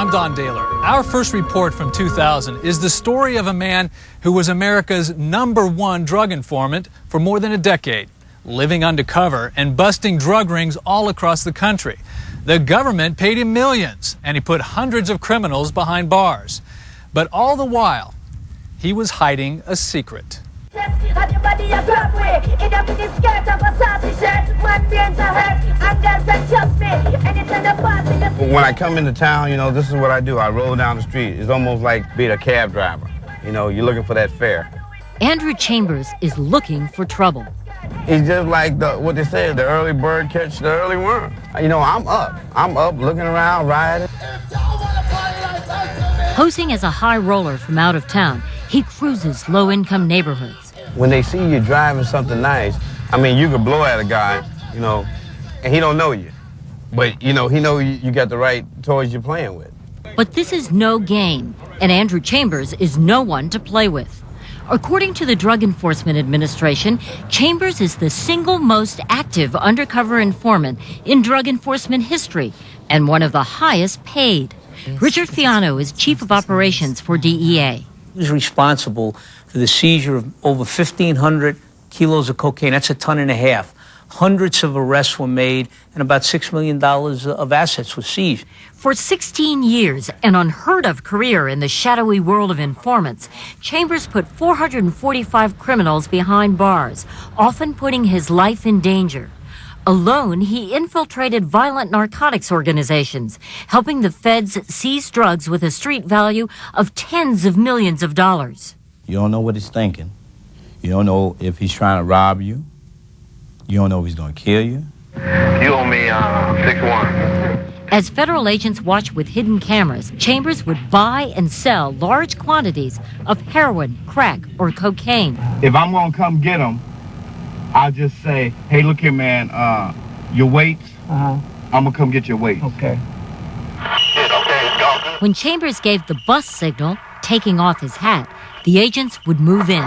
I'm Don Daler. Our first report from 2000 is the story of a man who was America's #1 drug informant for more than a decade, living undercover and busting drug rings all across the country. The government paid him millions, and he put hundreds of criminals behind bars. But all the while, he was hiding a secret. When I come into town, you know, this is what I do. I roll down the street. It's almost like being a cab driver. You know, you're looking for that fare. Andrew Chambers is looking for trouble. It's just like what they say, the early bird catch the early worm. You know, I'm up looking around, riding. Posing as a high roller from out of town, he cruises low-income neighborhoods. When they see you driving something nice, I mean, you could blow at a guy, you know, and he don't know you. But, you know, he know you got the right toys you're playing with. But this is no game, and Andrew Chambers is no one to play with. According to the Drug Enforcement Administration, Chambers is the single most active undercover informant in drug enforcement history and one of the highest paid. Richard Fiano is Chief of Operations for DEA. He was responsible for the seizure of over 1,500 kilos of cocaine. That's 1.5 tons. Hundreds of arrests were made, and about $6 million of assets were seized. For 16 years, an unheard-of career in the shadowy world of informants, Chambers put 445 criminals behind bars, often putting his life in danger. Alone, he infiltrated violent narcotics organizations, helping the feds seize drugs with a street value of tens of millions of dollars. You don't know what he's thinking. You don't know if he's trying to rob you. You don't know if he's going to kill you. You owe me 6-1. As federal agents watched with hidden cameras, Chambers would buy and sell large quantities of heroin, crack, or cocaine. If I'm going to come get him, I'll just say, hey, look here, man, your weights, I'm going to come get your weights. Okay. When Chambers gave the bus signal, taking off his hat, the agents would move in.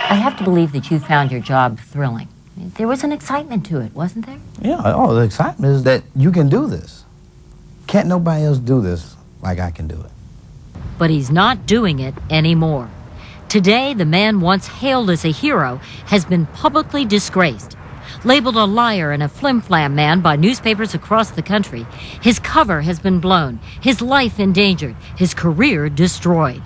I have to believe that you found your job thrilling. There was an excitement to it, wasn't there? Yeah, the excitement is that you can do this. Can't nobody else do this like I can do it. But he's not doing it anymore. Today, the man once hailed as a hero has been publicly disgraced. Labeled a liar and a flim-flam man by newspapers across the country, his cover has been blown, his life endangered, his career destroyed.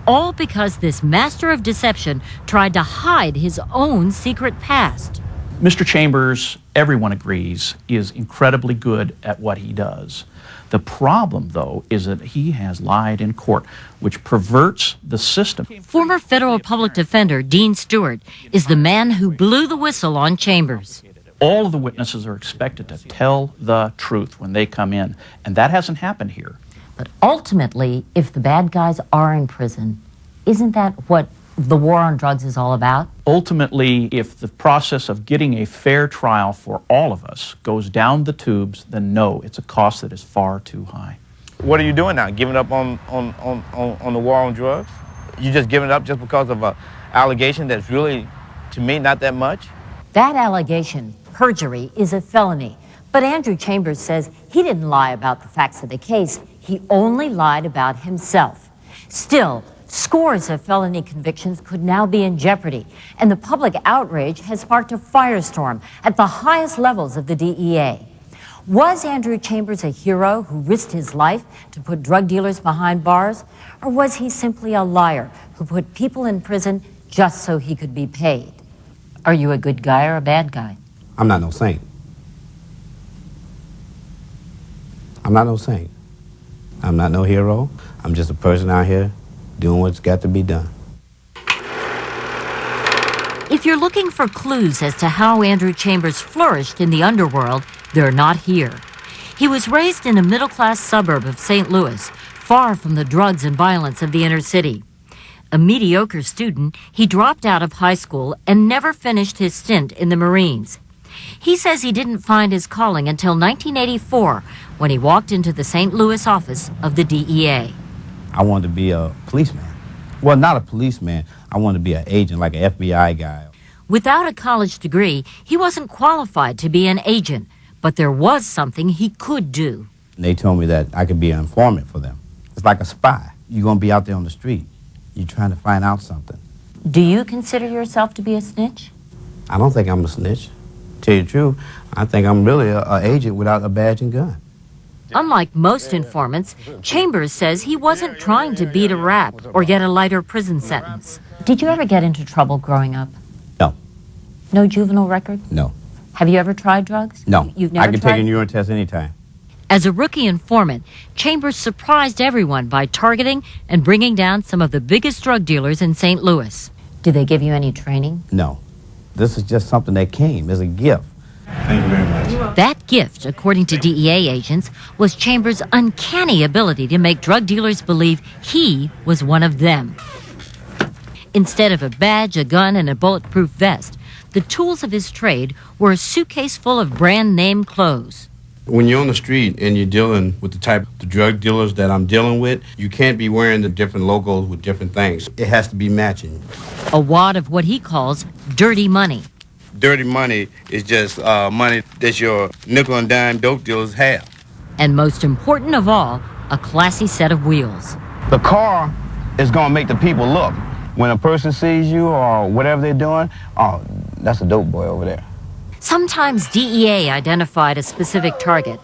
All because this master of deception tried to hide his own secret past. Mr. Chambers, everyone agrees, is incredibly good at what he does. The problem, though, is that he has lied in court, which perverts the system. Former federal public defender Dean Stewart is the man who blew the whistle on Chambers. All of the witnesses are expected to tell the truth when they come in, and that hasn't happened here. But ultimately, if the bad guys are in prison, isn't that what the war on drugs is all about? Ultimately, if the process of getting a fair trial for all of us goes down the tubes, then no, it's a cost that is far too high. What are you doing now? Giving up on the war on drugs? You just giving up just because of an allegation that's really, to me, not that much? That allegation, perjury, is a felony. But Andrew Chambers says he didn't lie about the facts of the case. He only lied about himself. Still, scores of felony convictions could now be in jeopardy, and the public outrage has sparked a firestorm at the highest levels of the DEA. Was Andrew Chambers a hero who risked his life to put drug dealers behind bars? Or was he simply a liar who put people in prison just so he could be paid? Are you a good guy or a bad guy? I'm not no saint. I'm not no saint. I'm not no hero. I'm just a person out here doing what's got to be done. If you're looking for clues as to how Andrew Chambers flourished in the underworld, they're not here. He was raised in a middle-class suburb of St. Louis, far from the drugs and violence of the inner city. A mediocre student, he dropped out of high school and never finished his stint in the Marines. He says he didn't find his calling until 1984, when he walked into the St. Louis office of the DEA. I wanted to be a policeman. Well, not a policeman. I wanted to be an agent, like an FBI guy. Without a college degree, he wasn't qualified to be an agent, But there was something he could do. They told me that I could be an informant for them. It's like a spy. You're going to be out there on the street. You're trying to find out something. Do you consider yourself to be a snitch? I don't think I'm a snitch. Tell you the truth, I think I'm really an agent without a badge and gun. Unlike most informants, Chambers says he wasn't trying to beat a rap or get a lighter prison sentence. Did you ever get into trouble growing up? No. No juvenile record? No. Have you ever tried drugs? No. You've never I can tried? take a urine test anytime. As a rookie informant, Chambers surprised everyone by targeting and bringing down some of the biggest drug dealers in St. Louis. Did they give you any training? No. This is just something that came as a gift. Thank you very much. That gift, according to DEA agents, was Chambers' uncanny ability to make drug dealers believe he was one of them. Instead of a badge, a gun, and a bulletproof vest, the tools of his trade were a suitcase full of brand-name clothes. When you're on the street and you're dealing with the type of drug dealers that I'm dealing with, you can't be wearing the different logos with different things. It has to be matching. A wad of what he calls dirty money. Dirty money is just money that your nickel and dime dope dealers have. And most important of all, a classy set of wheels. The car is going to make the people look. When a person sees you or whatever they're doing, oh, that's a dope boy over there. Sometimes DEA identified a specific target,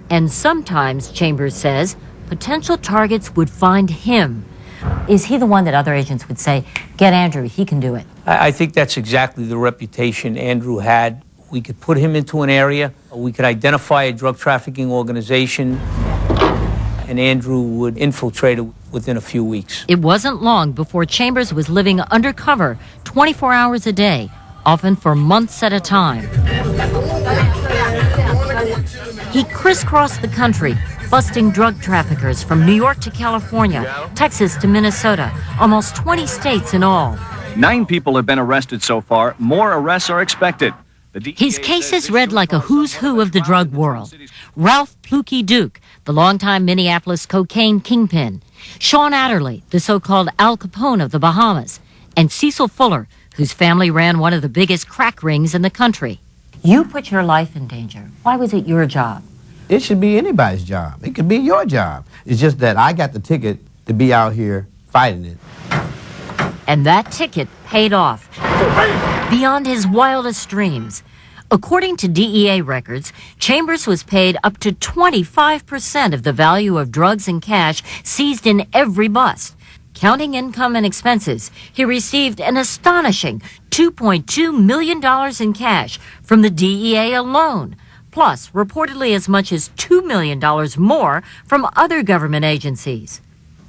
and sometimes, Chambers says, potential targets would find him. Is he the one that other agents would say, get Andrew, he can do it? I think that's exactly the reputation Andrew had. We could put him into an area, we could identify a drug trafficking organization, and Andrew would infiltrate it within a few weeks. It wasn't long before Chambers was living undercover 24 hours a day, often for months at a time. He crisscrossed the country, busting drug traffickers from New York to California, Texas to Minnesota, almost 20 states in all. 9 people have been arrested so far. More arrests are expected. His cases read like a who's who of the drug world. Ralph Pluky Duke, the longtime Minneapolis cocaine kingpin. Sean Adderley, the so-called Al Capone of the Bahamas. And Cecil Fuller, whose family ran one of the biggest crack rings in the country. You put your life in danger. Why was it your job? It should be anybody's job. It could be your job. It's just that I got the ticket to be out here fighting it. And that ticket paid off, beyond his wildest dreams. According to DEA records, Chambers was paid up to 25% of the value of drugs and cash seized in every bust. Counting income and expenses, he received an astonishing $2.2 million in cash from the DEA alone, plus reportedly as much as $2 million more from other government agencies.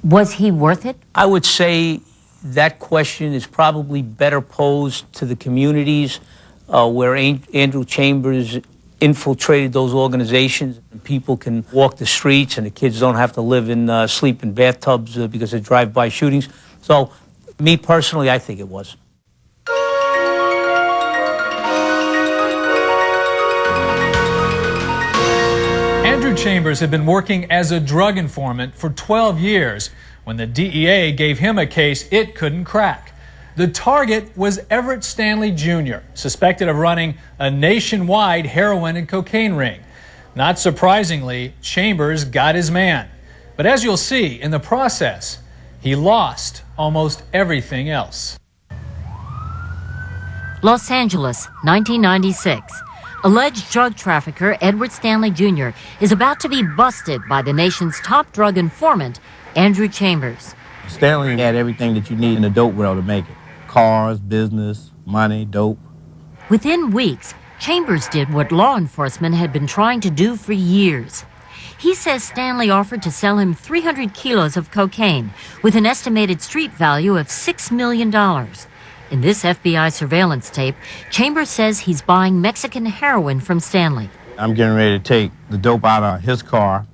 Was he worth it? I would say that question is probably better posed to the communities where Andrew Chambers infiltrated those organizations. People can walk the streets and the kids don't have to live in sleep in bathtubs because of drive-by shootings. So, me personally, I think it was. Andrew Chambers had been working as a drug informant for 12 years when the DEA gave him a case it couldn't crack. The target was Everett Stanley Jr., suspected of running a nationwide heroin and cocaine ring. Not surprisingly, Chambers got his man. But as you'll see, in the process, he lost almost everything else. Los Angeles, 1996. Alleged drug trafficker Edward Stanley Jr. is about to be busted by the nation's top drug informant, Andrew Chambers. Stanley had everything that you need in the dope world to make it. Cars, business, money, dope. Within weeks, Chambers did what law enforcement had been trying to do for years. He says Stanley offered to sell him 300 kilos of cocaine with an estimated street value of $6 million. In this FBI surveillance tape, Chambers says he's buying Mexican heroin from Stanley. I'm getting ready to take the dope out of his car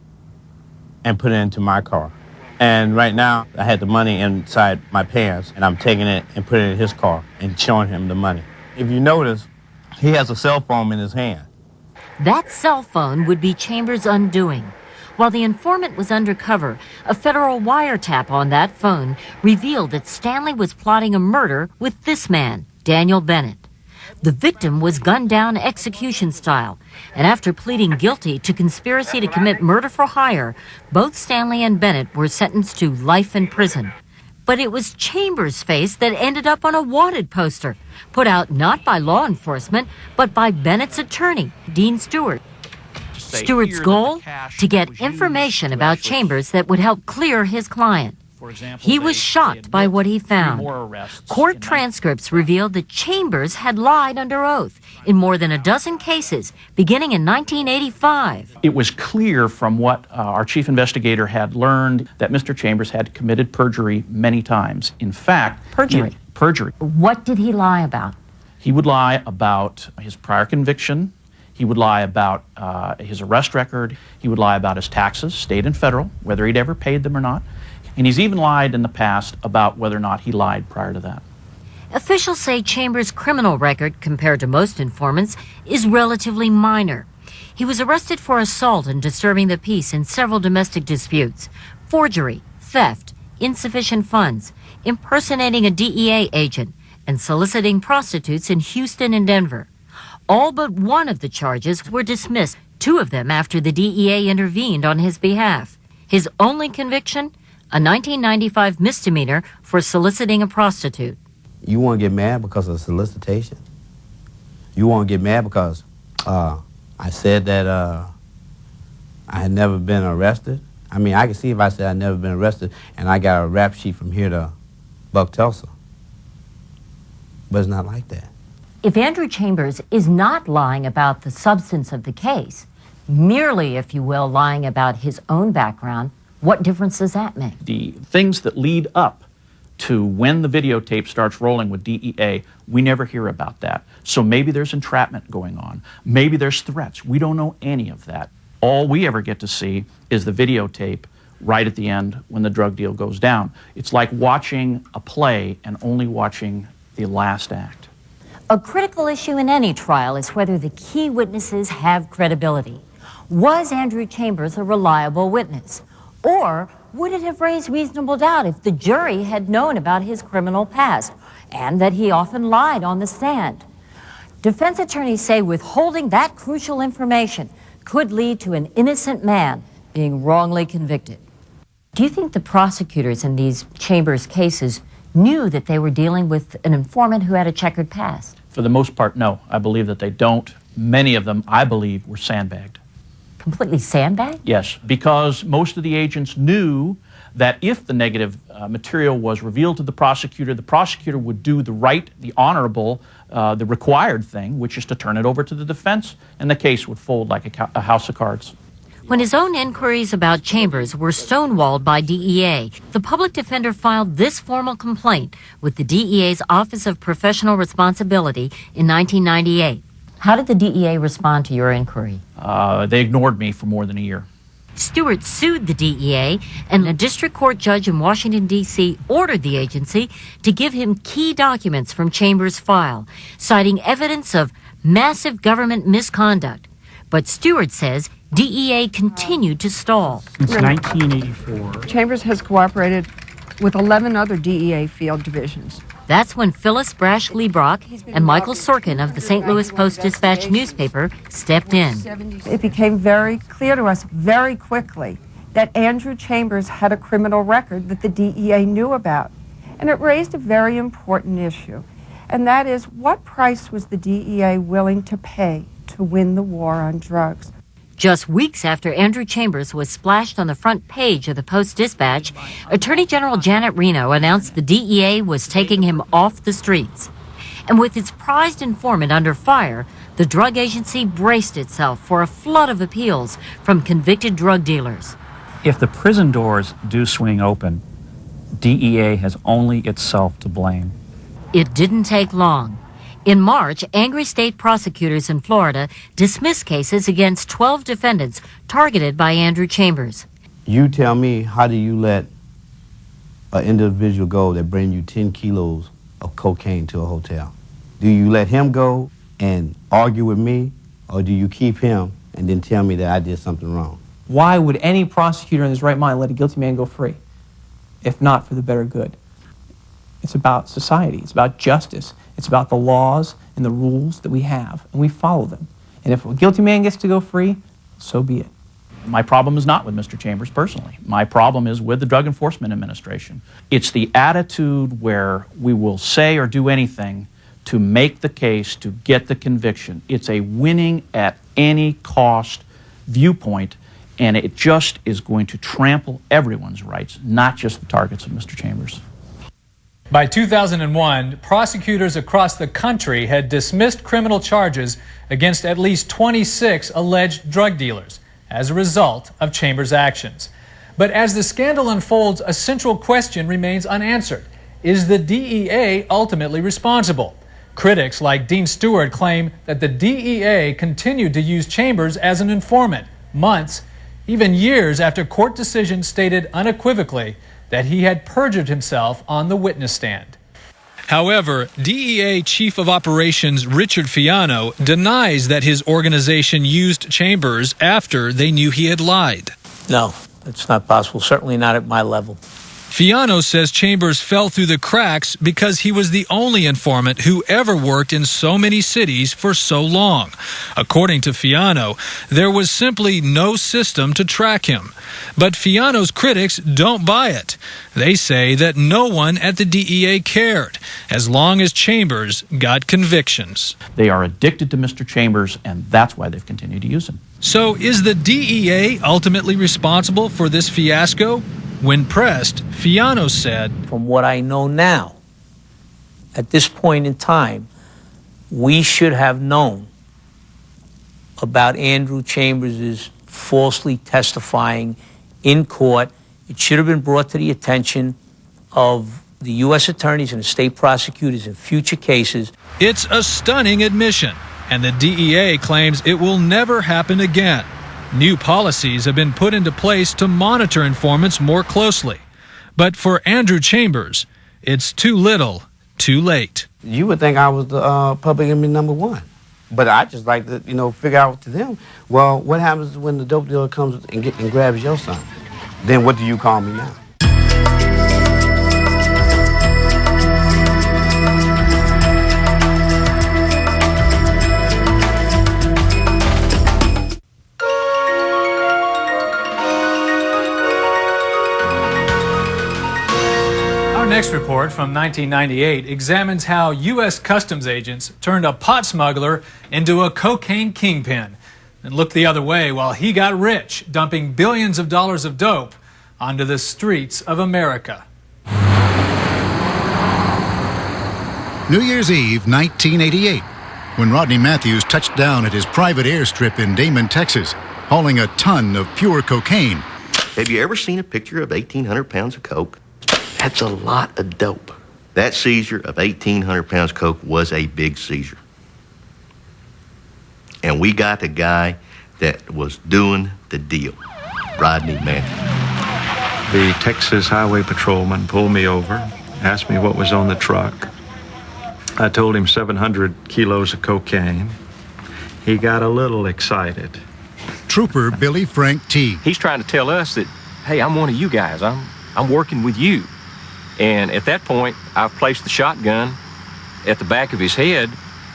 and put it into my car. And right now, I had the money inside my pants, and I'm taking it and putting it in his car and showing him the money. If you notice, he has a cell phone in his hand. That cell phone would be Chambers' undoing. While the informant was undercover, a federal wiretap on that phone revealed that Stanley was plotting a murder with this man, Daniel Bennett. The victim was gunned down execution style, and after pleading guilty to conspiracy to commit murder for hire, both Stanley and Bennett were sentenced to life in prison. But it was Chambers' face that ended up on a wanted poster, put out not by law enforcement, but by Bennett's attorney, Dean Stewart. Stewart's goal? To get information about Chambers that would help clear his client. He was shocked by what he found. Court transcripts revealed that Chambers had lied under oath in more than a dozen cases, beginning in 1985. It was clear from what our chief investigator had learned that Mr. Chambers had committed perjury many times. In fact, Perjury? Perjury. What did he lie about? He would lie about his prior conviction. He would lie about his arrest record. He would lie about his taxes, state and federal, whether he'd ever paid them or not. And he's even lied in the past about whether or not he lied prior to that. Officials say Chambers' criminal record, compared to most informants, is relatively minor. He was arrested for assault and disturbing the peace in several domestic disputes, forgery, theft, insufficient funds, impersonating a DEA agent, and soliciting prostitutes in Houston and Denver. All but one of the charges were dismissed, 2 of them after the DEA intervened on his behalf. His only conviction? A 1995 misdemeanor for soliciting a prostitute. You want to get mad because of solicitation? You want to get mad because I said that I had never been arrested? I mean, I can see if I said I'd never been arrested and I got a rap sheet from here to Buck Tulsa. But it's not like that. If Andrew Chambers is not lying about the substance of the case, merely, if you will, lying about his own background, what difference does that make? The things that lead up to when the videotape starts rolling with DEA, we never hear about that. So maybe there's entrapment going on. Maybe there's threats. We don't know any of that. All we ever get to see is the videotape right at the end when the drug deal goes down. It's like watching a play and only watching the last act. A critical issue in any trial is whether the key witnesses have credibility. Was Andrew Chambers a reliable witness? Or would it have raised reasonable doubt if the jury had known about his criminal past and that he often lied on the stand? Defense attorneys say withholding that crucial information could lead to an innocent man being wrongly convicted. Do you think the prosecutors in these Chambers cases knew that they were dealing with an informant who had a checkered past? For the most part, no. I believe that they don't. Many of them, I believe, were sandbagged. Completely sandbagged? Yes, because most of the agents knew that if the negative material was revealed to the prosecutor would do the right, the honorable, the required thing, which is to turn it over to the defense, and the case would fold like a house of cards. When his own inquiries about Chambers were stonewalled by DEA, the public defender filed this formal complaint with the DEA's Office of Professional Responsibility in 1998. How did the DEA respond to your inquiry? They ignored me for more than a year. Stewart sued the DEA, and a district court judge in Washington, D.C. ordered the agency to give him key documents from Chambers' file, citing evidence of massive government misconduct. But Stewart says DEA continued to stall. Since 1984. Chambers has cooperated with 11 other DEA field divisions. That's when Phyllis Brash Liebrock and Michael Sorkin of the St. Louis Post-Dispatch newspaper stepped in. It became very clear to us very quickly that Andrew Chambers had a criminal record that the DEA knew about. And it raised a very important issue, and that is, what price was the DEA willing to pay to win the war on drugs? Just weeks after Andrew Chambers was splashed on the front page of the Post-Dispatch, Attorney General Janet Reno announced the DEA was taking him off the streets. And with its prized informant under fire, the drug agency braced itself for a flood of appeals from convicted drug dealers. If the prison doors do swing open, DEA has only itself to blame. It didn't take long. In March, angry state prosecutors in Florida dismissed cases against 12 defendants targeted by Andrew Chambers. You tell me, how do you let an individual go that bring you 10 kilos of cocaine to a hotel? Do you let him go and argue with me, or do you keep him and then tell me that I did something wrong? Why would any prosecutor in his right mind let a guilty man go free, if not for the better good? It's about society. It's about justice. It's about the laws and the rules that we have, and we follow them. And if a guilty man gets to go free, so be it. My problem is not with Mr. Chambers personally. My problem is with the Drug Enforcement Administration. It's the attitude where we will say or do anything to make the case, to get the conviction. It's a winning at any cost viewpoint, and it just is going to trample everyone's rights, not just the targets of Mr. Chambers. By 2001, prosecutors across the country had dismissed criminal charges against at least 26 alleged drug dealers as a result of Chambers' actions. But as the scandal unfolds, a central question remains unanswered. Is the DEA ultimately responsible? Critics like Dean Stewart claim that the DEA continued to use Chambers as an informant months, even years after court decisions stated unequivocally that he had perjured himself on the witness stand. However, DEA Chief of Operations Richard Fiano denies that his organization used Chambers after they knew he had lied. No, it's not possible, certainly not at my level. Fiano says Chambers fell through the cracks because he was the only informant who ever worked in so many cities for so long. According to Fiano, there was simply no system to track him. But Fiano's critics don't buy it. They say that no one at the DEA cared, as long as Chambers got convictions. They are addicted to Mr. Chambers, and that's why they've continued to use him. So is the DEA ultimately responsible for this fiasco? When pressed, Fiano said, From what I know now, at this point in time, we should have known about Andrew Chambers' falsely testifying in court. It should have been brought to the attention of the U.S. attorneys and the state prosecutors in future cases. It's a stunning admission, and the DEA claims it will never happen again. New policies have been put into place to monitor informants more closely. But for Andrew Chambers, it's too little, too late. You would think I was the public enemy number one. But I just like to, figure out to them, well, what happens when the dope dealer comes and grabs your son? Then what do you call me now? Our next report from 1998 examines how U.S. Customs agents turned a pot smuggler into a cocaine kingpin and looked the other way while he got rich, dumping billions of dollars of dope onto the streets of America. New Year's Eve, 1988, when Rodney Matthews touched down at his private airstrip in Damon, Texas, hauling a ton of pure cocaine. Have you ever seen a picture of 1,800 pounds of coke? That's a lot of dope. That seizure of 1,800 pounds of coke was a big seizure. And we got the guy that was doing the deal, Rodney Matthews. The Texas Highway Patrolman pulled me over, asked me what was on the truck. I told him 700 kilos of cocaine. He got a little excited. Trooper Billy Frank T. He's trying to tell us that, hey, I'm one of you guys. I'm working with you. And at that point, I've placed the shotgun at the back of his head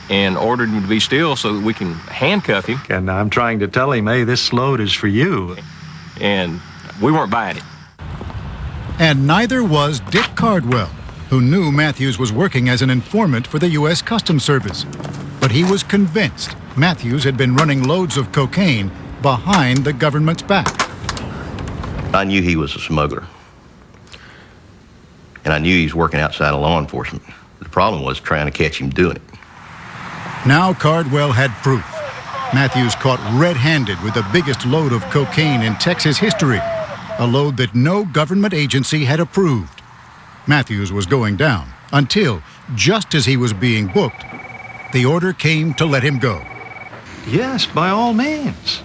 and ordered him to be still so that we can handcuff him. And I'm trying to tell him, hey, this load is for you. And we weren't buying it. And neither was Dick Cardwell, who knew Matthews was working as an informant for the U.S. Customs Service. But he was convinced Matthews had been running loads of cocaine behind the government's back. I knew he was a smuggler. And I knew he was working outside of law enforcement. The problem was trying to catch him doing it. Now Cardwell had proof. Matthews caught red-handed with the biggest load of cocaine in Texas history, a load that no government agency had approved. Matthews was going down until, just as he was being booked, the order came to let him go. Yes, by all means.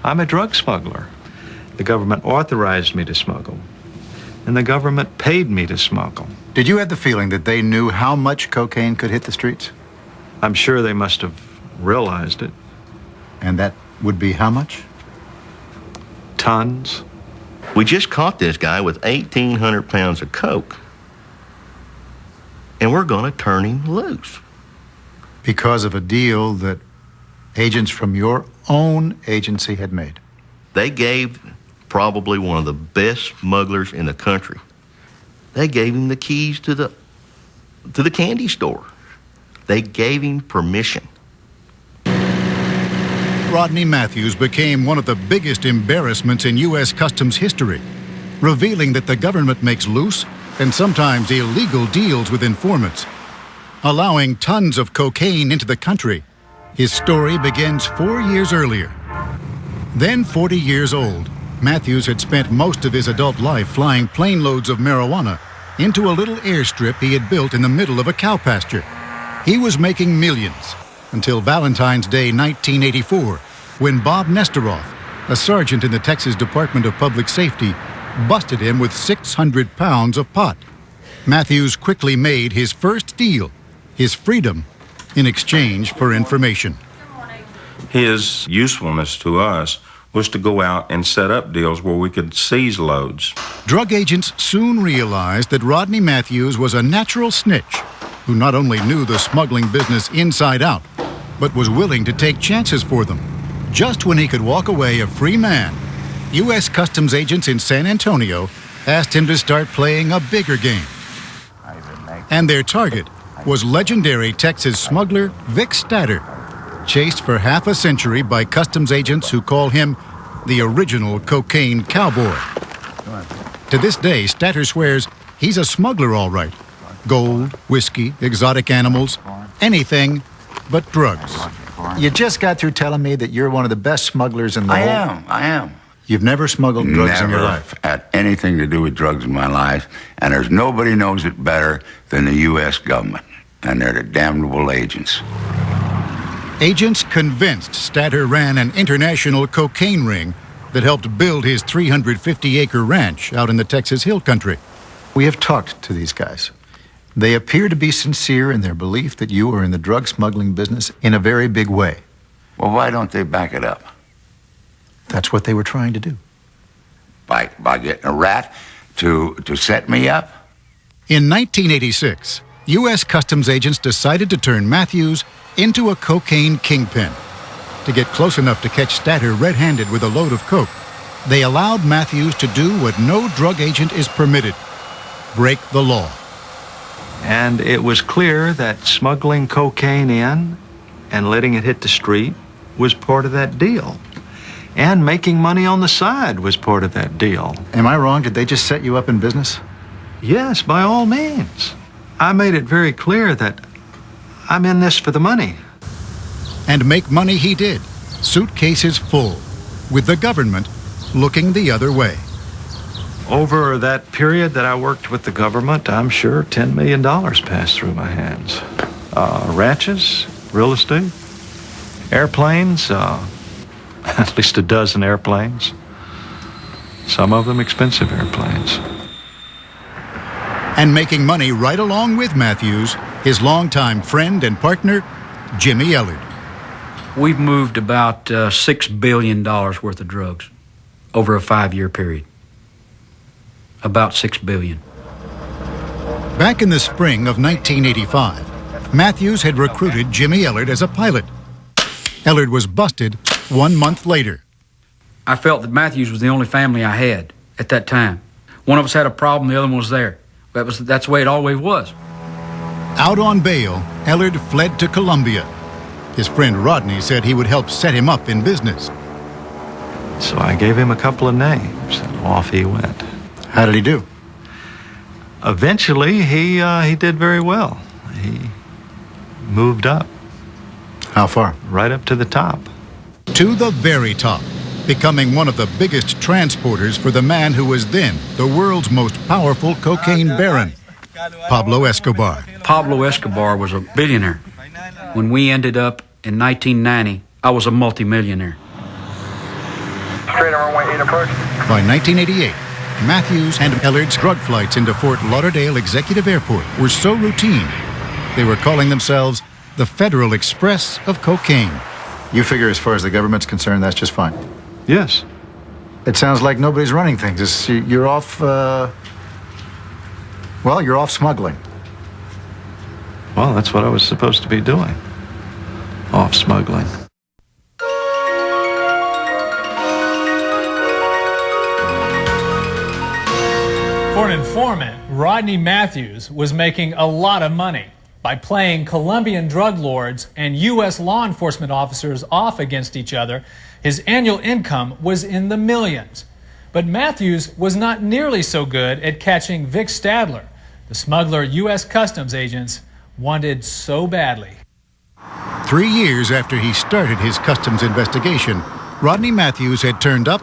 I'm a drug smuggler. The government authorized me to smuggle, and the government paid me to smuggle. Did you have the feeling that they knew how much cocaine could hit the streets? I'm sure they must have realized it. And that would be how much? Tons. We just caught this guy with 1,800 pounds of coke. And we're going to turn him loose. Because of a deal that agents from your own agency had made. They gave probably one of the best smugglers in the country. They gave him the keys to the candy store. They gave him permission. Rodney Matthews became one of the biggest embarrassments in U.S. Customs history, revealing that the government makes loose and sometimes illegal deals with informants, allowing tons of cocaine into the country. His story begins 4 years earlier. Then 40 years old, Matthews had spent most of his adult life flying plane loads of marijuana into a little airstrip he had built in the middle of a cow pasture. He was making millions until Valentine's Day 1984, when Bob Nestoroff, a sergeant in the Texas Department of Public Safety, busted him with 600 pounds of pot. Matthews quickly made his first deal, his freedom, in exchange for information. His usefulness to us was to go out and set up deals where we could seize loads. Drug agents soon realized that Rodney Matthews was a natural snitch who not only knew the smuggling business inside out, but was willing to take chances for them. Just when he could walk away a free man, U.S. Customs agents in San Antonio asked him to start playing a bigger game. And their target was legendary Texas smuggler Vic Statter, chased for half a century by customs agents who call him the original cocaine cowboy. To this day, Statter swears he's a smuggler all right. Gold, whiskey, exotic animals, anything but drugs. You just got through telling me that you're one of the best smugglers in the whole... I am. You've never smuggled drugs in your life? Never had anything to do with drugs in my life, and there's nobody knows it better than the U.S. government, and they're the damnable agents. Agents convinced Statter ran an international cocaine ring that helped build his 350-acre ranch out in the Texas Hill Country. We have talked to these guys. They appear to be sincere in their belief that you are in the drug smuggling business in a very big way. Well, why don't they back it up? That's what they were trying to do. By getting a rat to set me up? In 1986, U.S. Customs agents decided to turn Matthews into a cocaine kingpin. To get close enough to catch Statter red-handed with a load of coke, they allowed Matthews to do what no drug agent is permitted: break the law. And it was clear that smuggling cocaine in and letting it hit the street was part of that deal. And making money on the side was part of that deal. Am I wrong? Did they just set you up in business? Yes, by all means. I made it very clear that I'm in this for the money. And make money he did, suitcases full, with the government looking the other way. Over that period that I worked with the government, I'm sure $10 million passed through my hands. Ranches, real estate, airplanes, at least a dozen airplanes. Some of them expensive airplanes. And making money right along with Matthews, his longtime friend and partner, Jimmy Ellard. We've moved about $6 billion worth of drugs over a 5-year period. About $6 billion. Back in the spring of 1985, Matthews had recruited Jimmy Ellard as a pilot. Ellard was busted 1 month later. I felt that Matthews was the only family I had at that time. One of us had a problem, the other one was there. That's the way it always was. Out on bail, Ellard fled to Colombia. His friend Rodney said he would help set him up in business. So I gave him a couple of names, and off he went. How did he do? Eventually, he did very well. He moved up. How far? Right up to the top. To the very top, becoming one of the biggest transporters for the man who was then the world's most powerful cocaine baron, Pablo Escobar. Pablo Escobar was a billionaire. When we ended up in 1990, I was a multimillionaire. Straight on runway 8 approach. By 1988, Matthews and Ellard's drug flights into Fort Lauderdale Executive Airport were so routine, they were calling themselves the Federal Express of cocaine. You figure as far as the government's concerned, that's just fine? Yes. It sounds like nobody's running things. You're off, well, you're off smuggling. Well, that's what I was supposed to be doing. off smuggling. For an informant, Rodney Matthews was making a lot of money by playing Colombian drug lords and U.S. law enforcement officers off against each other. His annual income was in the millions. But Matthews was not nearly so good at catching Vic Stadler, the smuggler U.S. Customs agents wanted so badly. 3 years after he started his customs investigation, Rodney Matthews had turned up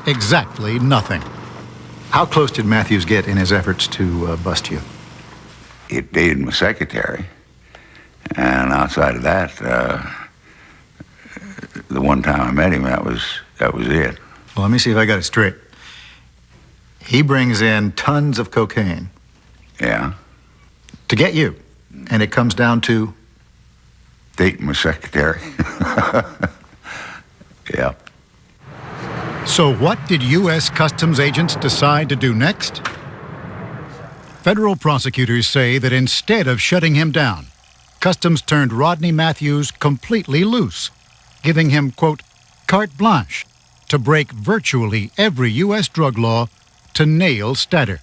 exactly nothing. How close did Matthews get in his efforts to bust you? He dated my secretary. And outside of that, the one time I met him, that was it. Well, let me see if I got it straight. He brings in tons of cocaine. Yeah. To get you. And it comes down to? Dating my secretary. Yeah. So what did U.S. Customs agents decide to do next? Federal prosecutors say that instead of shutting him down, Customs turned Rodney Matthews completely loose, giving him, quote, carte blanche to break virtually every U.S. drug law to nail Stadler.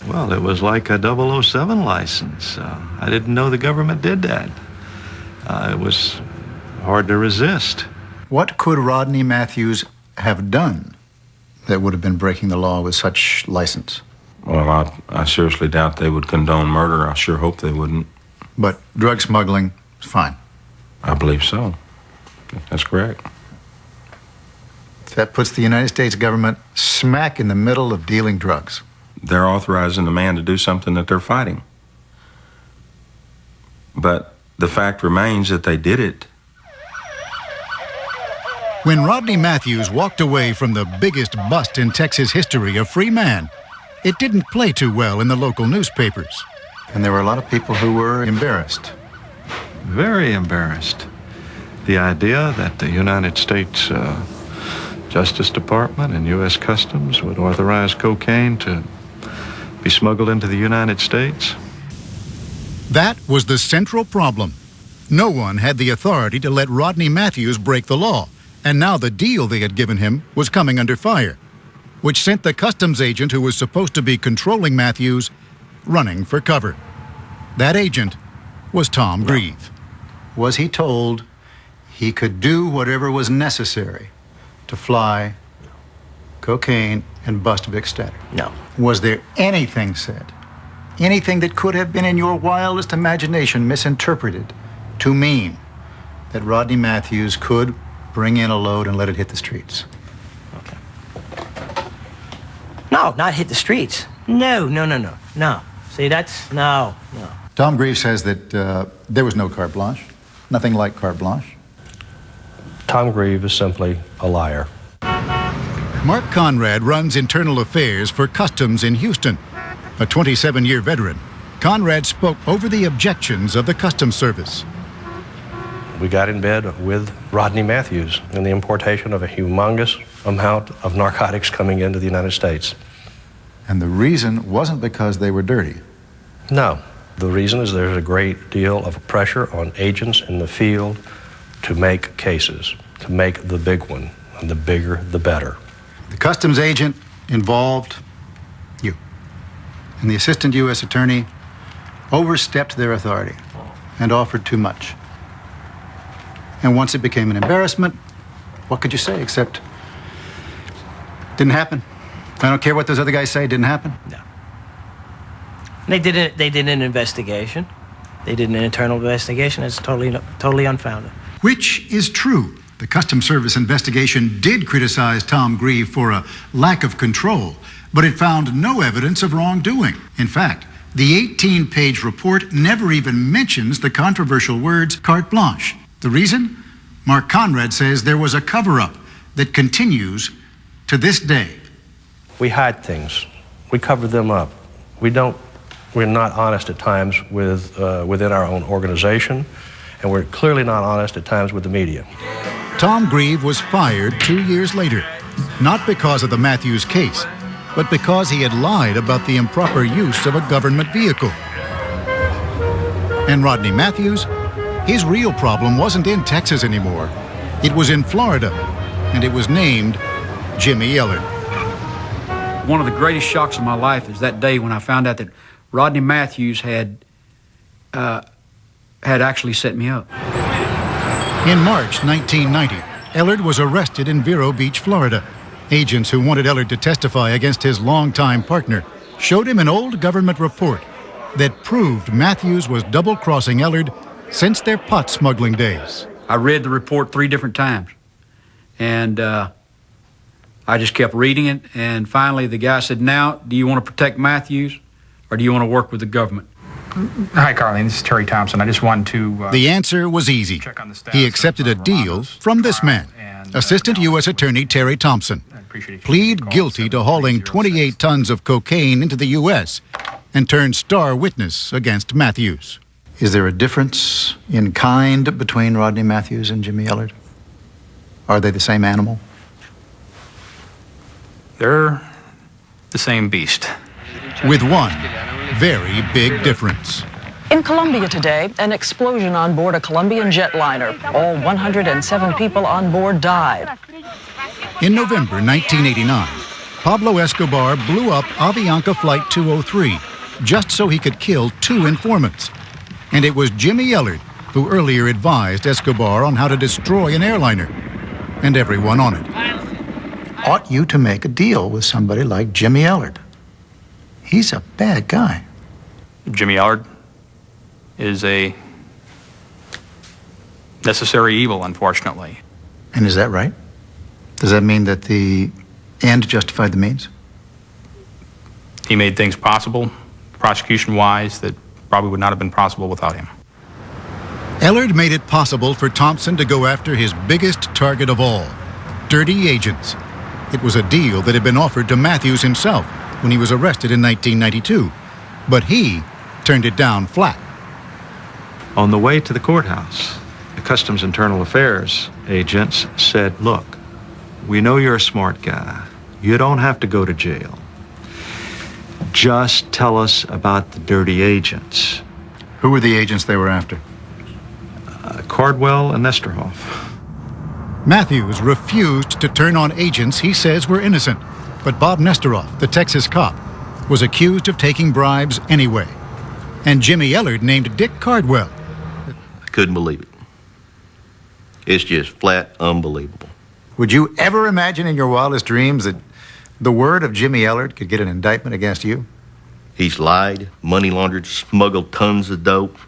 Well, it was like a 007 license. I didn't know the government did that. It was hard to resist. What could Rodney Matthews have done that would have been breaking the law with such license? Well, I seriously doubt they would condone murder. I sure hope they wouldn't. But drug smuggling is fine. I believe so. That's correct. That puts the United States government smack in the middle of dealing drugs. They're authorizing the man to do something that they're fighting. But the fact remains that they did it. When Rodney Matthews walked away from the biggest bust in Texas history, a free man, it didn't play too well in the local newspapers. And there were a lot of people who were embarrassed. Very embarrassed. The idea that the United States Justice Department and U.S. Customs would authorize cocaine to be smuggled into the United States. That was the central problem. No one had the authority to let Rodney Matthews break the law, and now the deal they had given him was coming under fire, which sent the customs agent who was supposed to be controlling Matthews running for cover. That agent was Tom Grieve. Was he told he could do whatever was necessary to fly cocaine and bust Vic Stadler? No. Was there anything said, anything that could have been in your wildest imagination misinterpreted to mean that Rodney Matthews could bring in a load and let it hit the streets? Okay. No, not hit the streets. No. See, no. Tom Grieve says that there was no carte blanche, nothing like carte blanche. Tom Grieve is simply a liar. Mark Conrad runs internal affairs for Customs in Houston. A 27-year veteran, Conrad spoke over the objections of the Customs Service. We got in bed with Rodney Matthews and the importation of a humongous amount of narcotics coming into the United States. And the reason wasn't because they were dirty. No. The reason is there's a great deal of pressure on agents in the field to make cases, to make the big one, and the bigger, the better. The customs agent involved, you, and the assistant U.S. attorney overstepped their authority and offered too much. And once it became an embarrassment, what could you say except, didn't happen? I don't care what those other guys say, didn't happen? No. They did an investigation. They did an internal investigation. It's totally unfounded. Which is true. The Customs Service investigation did criticize Tom Grieve for a lack of control, but it found no evidence of wrongdoing. In fact, the 18-page report never even mentions the controversial words carte blanche. The reason? Mark Conrad says there was a cover-up that continues to this day. We hide things. We cover them up. We're not honest at times within our own organization, and we're clearly not honest at times with the media. Tom Grieve was fired 2 years later, not because of the Matthews case, but because he had lied about the improper use of a government vehicle. And Rodney Matthews his real problem wasn't in Texas anymore. It was in Florida, and it was named Jimmy Ellard. One of the greatest shocks of my life is that day when I found out that Rodney Matthews had actually set me up. In March 1990, Ellard was arrested in Vero Beach, Florida. Agents who wanted Ellard to testify against his longtime partner showed him an old government report that proved Matthews was double-crossing Ellard since their pot smuggling days. I read the report 3 different times, and I just kept reading it, and finally the guy said, "Now, do you want to protect Matthews, or do you want to work with the government?" Hi, Carlene. This is Terry Thompson. I just wanted to... The answer was easy. He accepted a deal from this man, Assistant U.S. Attorney Terry Thompson. Plead guilty to hauling 28 tons of cocaine into the U.S. and turn star witness against Matthews. Is there a difference in kind between Rodney Matthews and Jimmy Ellard? Are they the same animal? They're the same beast. With one very big difference. In Colombia today, an explosion on board a Colombian jetliner. All 107 people on board died. In November 1989, Pablo Escobar blew up Avianca Flight 203 just so he could kill 2 informants. And it was Jimmy Ellard who earlier advised Escobar on how to destroy an airliner and everyone on it. Ought you to make a deal with somebody like Jimmy Ellard? He's a bad guy. Jimmy Ellard is a necessary evil, unfortunately. And is that right? Does that mean that the end justified the means? He made things possible, prosecution-wise, that probably would not have been possible without him. Ellard made it possible for Thompson to go after his biggest target of all, dirty agents. It was a deal that had been offered to Matthews himself when he was arrested in 1992, but he turned it down flat. On the way to the courthouse, the Customs Internal Affairs agents said, "Look, we know you're a smart guy. You don't have to go to jail. Just tell us about the dirty agents." Who were the agents they were after? Cardwell and Nesterhoff. Matthews refused to turn on agents he says were innocent, but Bob Nesterhoff, the Texas cop, was accused of taking bribes anyway. And Jimmy Ellard named Dick Cardwell. I couldn't believe it. It's just flat unbelievable. Would you ever imagine in your wildest dreams that the word of Jimmy Ellard could get an indictment against you? He's lied, money laundered, smuggled tons of dope,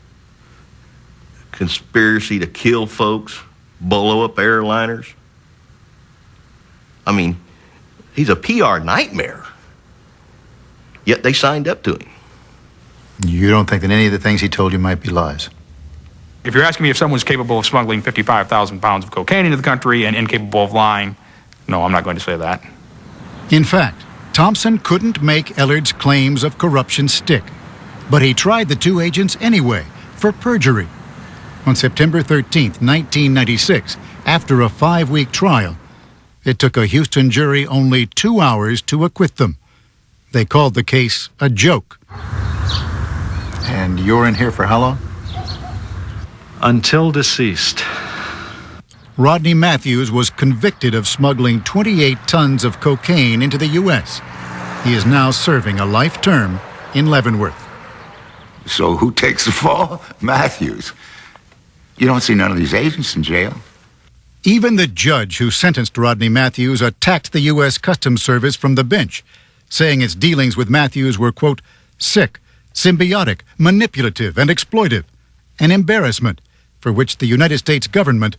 conspiracy to kill folks, blow up airliners. I mean, he's a PR nightmare. Yet they signed up to him. You don't think that any of the things he told you might be lies? If you're asking me if someone's capable of smuggling 55,000 pounds of cocaine into the country and incapable of lying, no, I'm not going to say that. In fact, Thompson couldn't make Ellard's claims of corruption stick, but he tried the 2 agents anyway for perjury. On September 13th, 1996, after a 5-week trial, it took a Houston jury only 2 hours to acquit them. They called the case a joke. And you're in here for how long? Until deceased. Rodney Matthews was convicted of smuggling 28 tons of cocaine into the U.S. He is now serving a life term in Leavenworth. So who takes the fall? Matthews. You don't see none of these agents in jail. Even the judge who sentenced Rodney Matthews attacked the U.S. Customs Service from the bench, saying its dealings with Matthews were, quote, sick, symbiotic, manipulative, and exploitive, an embarrassment for which the United States government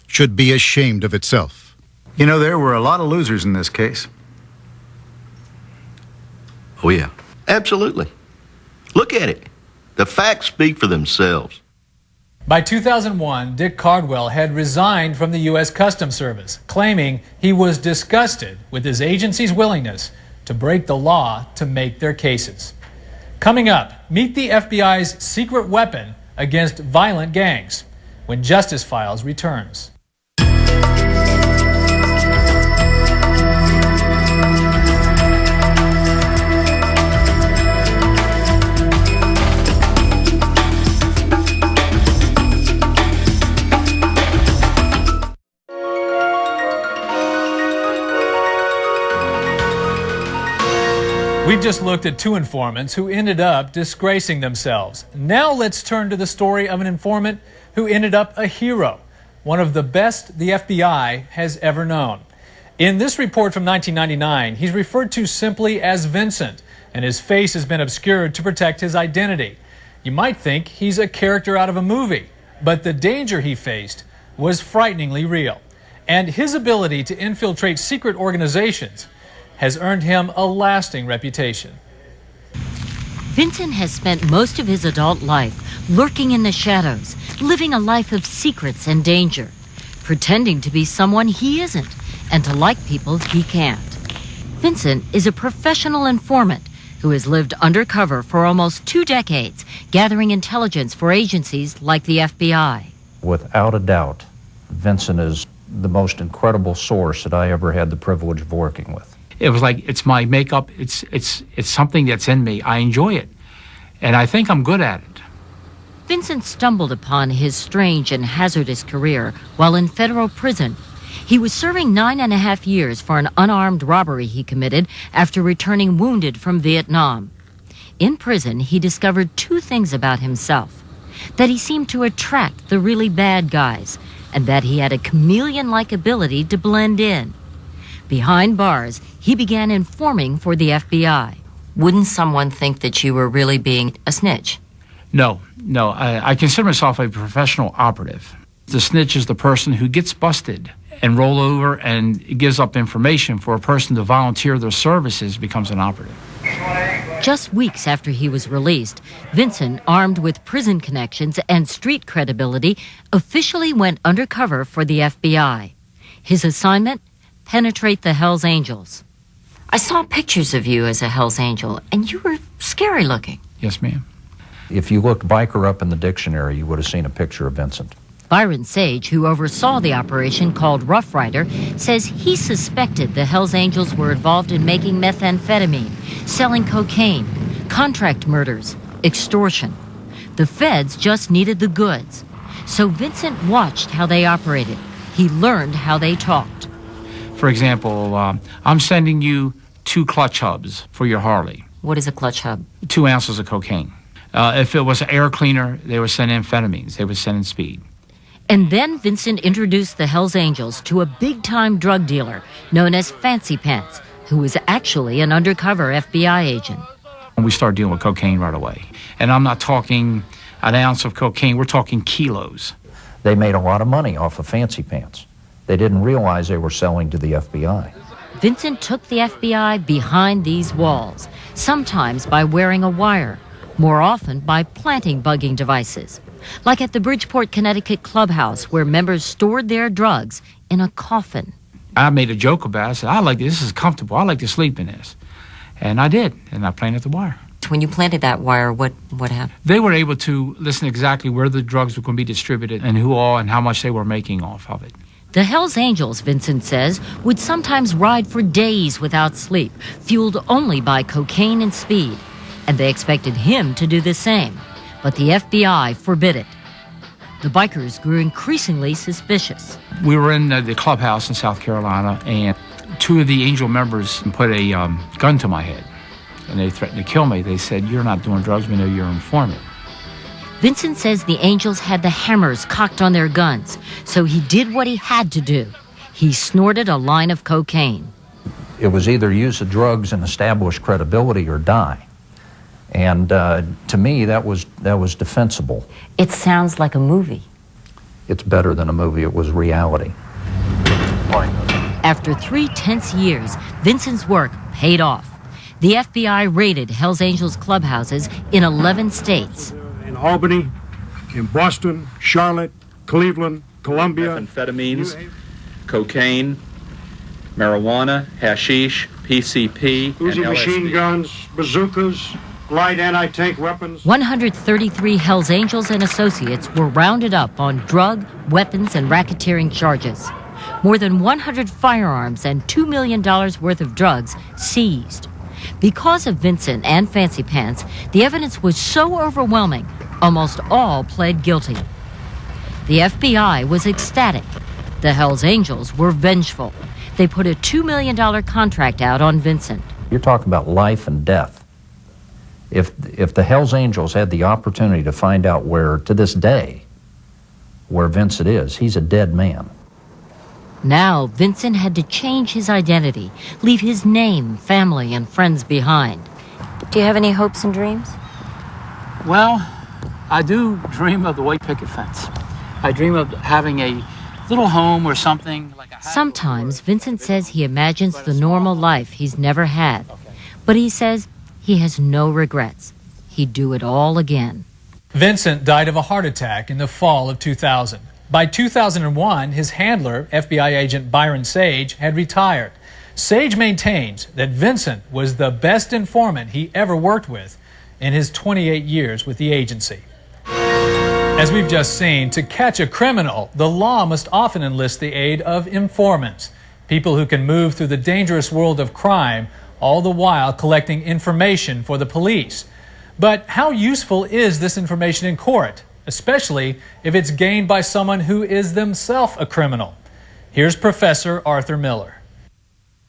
should be ashamed of itself. You know, there were a lot of losers in this case. Oh, yeah. Absolutely. Look at it. The facts speak for themselves. By 2001, Dick Cardwell had resigned from the U.S. Customs Service, claiming he was disgusted with his agency's willingness to break the law to make their cases. Coming up, meet the FBI's secret weapon against violent gangs when Justice Files returns. We've just looked at two informants who ended up disgracing themselves. Now let's turn to the story of an informant who ended up a hero, one of the best the FBI has ever known. In this report from 1999, he's referred to simply as Vincent, and his face has been obscured to protect his identity. You might think he's a character out of a movie, but the danger he faced was frighteningly real. And his ability to infiltrate secret organizations has earned him a lasting reputation. Vincent has spent most of his adult life lurking in the shadows, living a life of secrets and danger, pretending to be someone he isn't and to like people he can't. Vincent is a professional informant who has lived undercover for almost 2 decades, gathering intelligence for agencies like the FBI. Without a doubt, Vincent is the most incredible source that I ever had the privilege of working with. It was like, it's my makeup, it's something that's in me. I enjoy it, and I think I'm good at it. Vincent stumbled upon his strange and hazardous career while in federal prison. He was serving 9.5 years for an unarmed robbery he committed after returning wounded from Vietnam. In prison, he discovered 2 things about himself: that he seemed to attract the really bad guys, and that he had a chameleon-like ability to blend in. Behind bars, he began informing for the FBI. Wouldn't someone think that you were really being a snitch? No, I consider myself a professional operative. The snitch is the person who gets busted and roll over and gives up information for a person to volunteer their services becomes an operative. Just weeks after he was released, Vincent, armed with prison connections and street credibility, officially went undercover for the FBI. His assignment? Penetrate the Hells Angels. I saw pictures of you as a Hells Angel, and you were scary looking. Yes, ma'am. If you looked biker up in the dictionary, you would have seen a picture of Vincent. Byron Sage, who oversaw the operation called Rough Rider, says he suspected the Hells Angels were involved in making methamphetamine, selling cocaine, contract murders, extortion. The feds just needed the goods. So Vincent watched how they operated. He learned how they talked. For example, I'm sending you 2 clutch hubs for your Harley. What is a clutch hub? 2 ounces of cocaine. If it was an air cleaner, they would send amphetamines. They would send in speed. And then Vincent introduced the Hells Angels to a big-time drug dealer known as Fancy Pants, who was actually an undercover FBI agent. And we started dealing with cocaine right away. And I'm not talking an ounce of cocaine, we're talking kilos. They made a lot of money off of Fancy Pants. They didn't realize they were selling to the FBI. Vincent took the FBI behind these walls, sometimes by wearing a wire, more often by planting bugging devices, like at the Bridgeport, Connecticut clubhouse, where members stored their drugs in a coffin. I made a joke about it. I said, I like this. This is comfortable. I like to sleep in this. And I did. And I planted the wire. When you planted that wire, what happened? They were able to listen exactly where the drugs were going to be distributed and who all and how much they were making off of it. The Hells Angels, Vincent says, would sometimes ride for days without sleep, fueled only by cocaine and speed. And they expected him to do the same. But the FBI forbid it. The bikers grew increasingly suspicious. We were in the clubhouse in South Carolina, and 2 of the Angel members put a gun to my head, and they threatened to kill me. They said, "You're not doing drugs, we know you're an informant." Vincent says the Angels had the hammers cocked on their guns, so he did what he had to do. He snorted a line of cocaine. It was either use the drugs and establish credibility or die. And to me, that was defensible. It sounds like a movie. It's better than a movie. It was reality. After 3 tense years, Vincent's work paid off. The FBI raided Hells Angels clubhouses in 11 states. In Albany, in Boston, Charlotte, Cleveland, Columbia. Amphetamines, cocaine, marijuana, hashish, PCP, Uzi and machine LSD. guns, bazookas, light anti-tank weapons. 133 Hells Angels and associates were rounded up on drug, weapons, and racketeering charges. More than 100 firearms and $2 million worth of drugs seized. Because of Vincent and Fancy Pants, the evidence was so overwhelming, almost all pled guilty. The FBI was ecstatic. The Hells Angels were vengeful. They put a $2 million contract out on Vincent. You're talking about life and death. If the Hells Angels had the opportunity to find out where, to this day, where Vincent is, he's a dead man. Now, Vincent had to change his identity, leave his name, family, and friends behind. Do you have any hopes and dreams? Well, I do dream of the white picket fence. I dream of having a little home or something. Sometimes Vincent says he imagines the normal life he's never had. But he says he has no regrets. He'd do it all again. Vincent died of a heart attack in the fall of 2000. By 2001, his handler, FBI agent Byron Sage, had retired. Sage maintains that Vincent was the best informant he ever worked with in his 28 years with the agency. As we've just seen, to catch a criminal, the law must often enlist the aid of informants, people who can move through the dangerous world of crime, all the while collecting information for the police. But how useful is this information in court, especially if it's gained by someone who is themselves a criminal? Here's Professor Arthur Miller.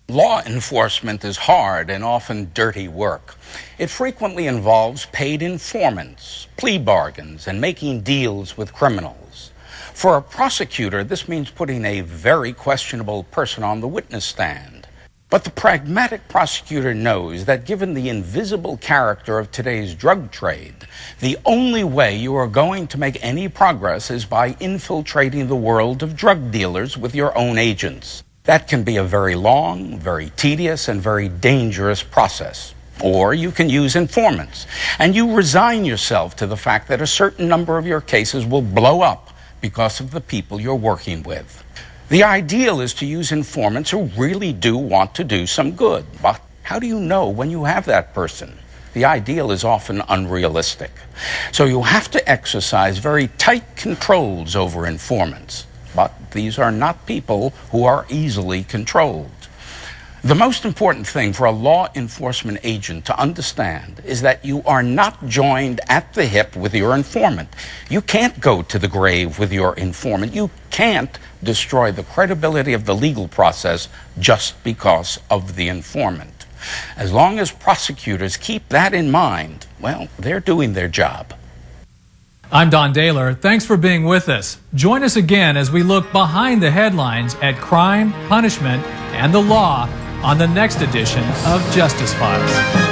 Law enforcement is hard and often dirty work. It frequently involves paid informants, plea bargains, and making deals with criminals. For a prosecutor, this means putting a very questionable person on the witness stand. But the pragmatic prosecutor knows that given the invisible character of today's drug trade, the only way you are going to make any progress is by infiltrating the world of drug dealers with your own agents. That can be a very long, very tedious, and very dangerous process. Or you can use informants, and you resign yourself to the fact that a certain number of your cases will blow up because of the people you're working with. The ideal is to use informants who really do want to do some good. But how do you know when you have that person? The ideal is often unrealistic. So you have to exercise very tight controls over informants. But these are not people who are easily controlled. The most important thing for a law enforcement agent to understand is that you are not joined at the hip with your informant. You can't go to the grave with your informant. You can't destroy the credibility of the legal process just because of the informant. As long as prosecutors keep that in mind, well, they're doing their job. I'm Don Daler. Thanks for being with us. Join us again as we look behind the headlines at crime, punishment, and the law on the next edition of Justice Files.